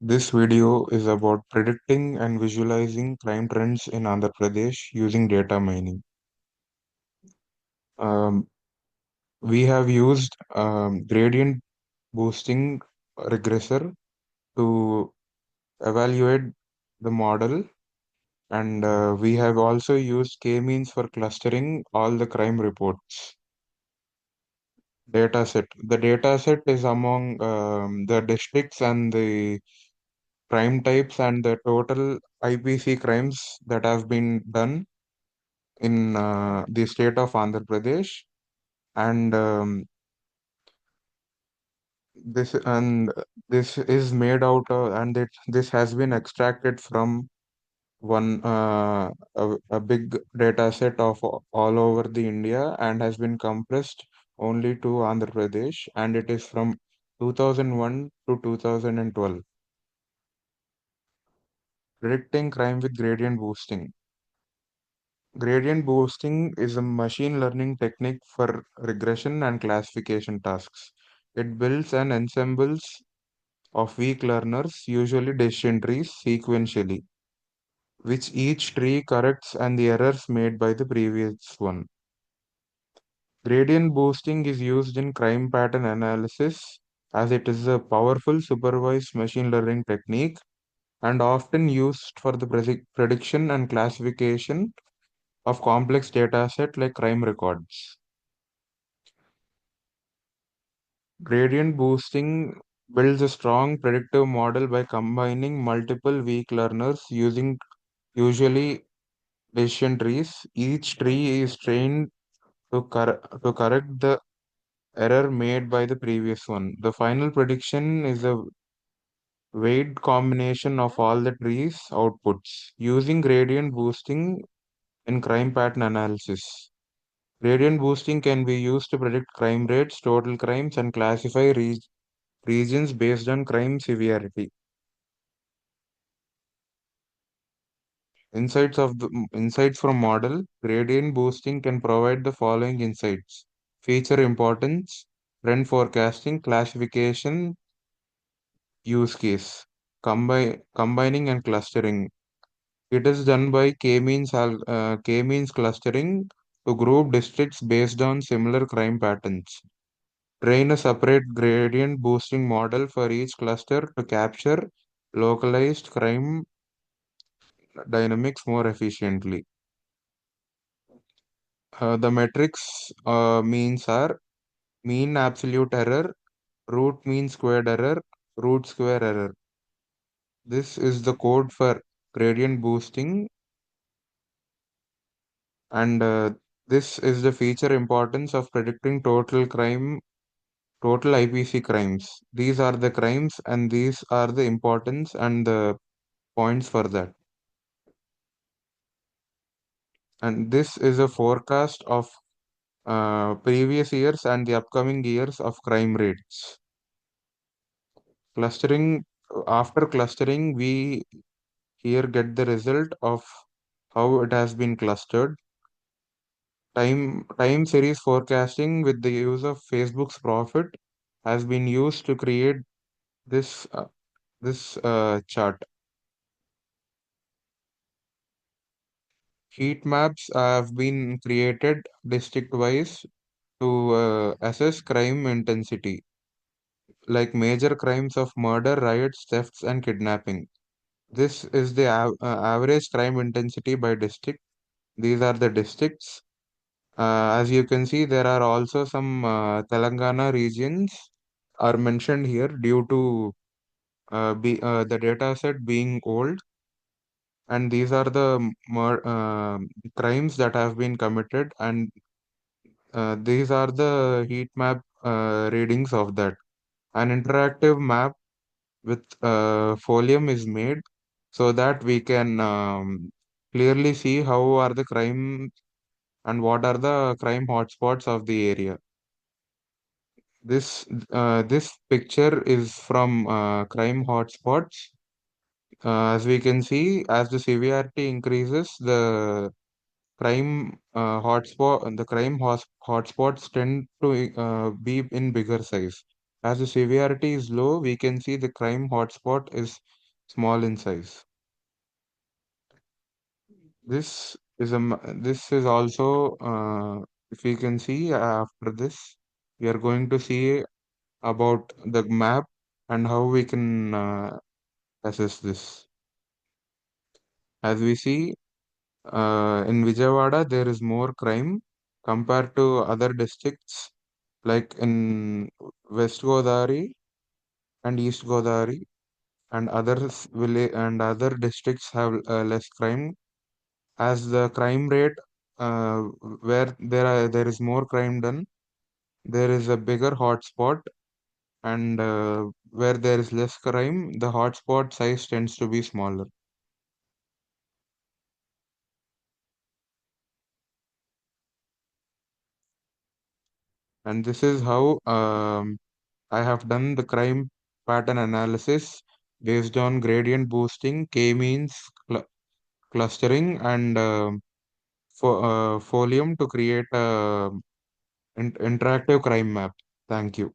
This video is about predicting and visualizing crime trends in Andhra Pradesh using data mining. Um, we have used gradient boosting regressor to evaluate the model, and we have also used k-means for clustering all the crime reports. Dataset. The dataset is among the districts and the crime types and the total IPC crimes that have been done in the state of Andhra Pradesh, and and this is made out of, and this has been extracted from one a big data set of all over the India and has been compressed only to Andhra Pradesh, and it is from 2001 to 2012. Predicting crime with gradient boosting. Gradient boosting is a machine learning technique for regression and classification tasks. It builds and ensembles of weak learners, usually decision trees, sequentially, which each tree corrects and the errors made by the previous one. Gradient boosting is used in crime pattern analysis as it is a powerful supervised machine learning technique and often used for the prediction and classification of complex data set like crime records. Gradient boosting builds a strong predictive model by combining multiple weak learners using usually decision trees. Each tree is trained to correct the error made by the previous one. The final prediction is a weighted combination of all the trees' outputs using gradient boosting in crime pattern analysis. Gradient boosting can be used to predict crime rates, total crimes, and classify regions based on crime severity. Insights from model. Gradient boosting can provide the following insights: feature importance, trend forecasting, classification, use case, combining and clustering. It is done by k-means clustering to group districts based on similar crime patterns. Train a separate gradient boosting model for each cluster to capture localized crime dynamics more efficiently. The metrics means are mean absolute error, root mean squared error, root square error. This is the code for gradient boosting, and this is the feature importance of predicting total IPC crimes. These are the crimes, and these are the importance and the points for that. And this is a forecast of previous years and the upcoming years of crime rates. Clustering, after clustering, we here get the result of how it has been clustered. Time series forecasting with the use of Facebook's profit has been used to create this chart. Heat maps have been created district-wise to assess crime intensity, like major crimes of murder, riots, thefts, and kidnapping. This is the average crime intensity by district. These are the districts. As you can see, there are also some Telangana regions are mentioned here due to the data set being old, and these are the crimes that have been committed, and these are the heat map readings of that. An interactive map with folium is made so that we can clearly see how are the crime and what are the crime hotspots of the area. This picture is from crime hotspots. As we can see, as the severity increases, the crime hotspots tend to be in bigger size. As the severity is low, we can see the crime hotspot is small in size. This is also, if we can see after this, we are going to see about the map and how we can assess this. As we see, in Vijayawada, there is more crime compared to other districts like in West Godavari and East Godavari, and others village and other districts have less crime. As the crime rate, where there is more crime done, there is a bigger hotspot, and where there is less crime, the hotspot size tends to be smaller. And this is how I have done the crime pattern analysis based on gradient boosting, k-means, clustering, and folium to create a interactive crime map. Thank you.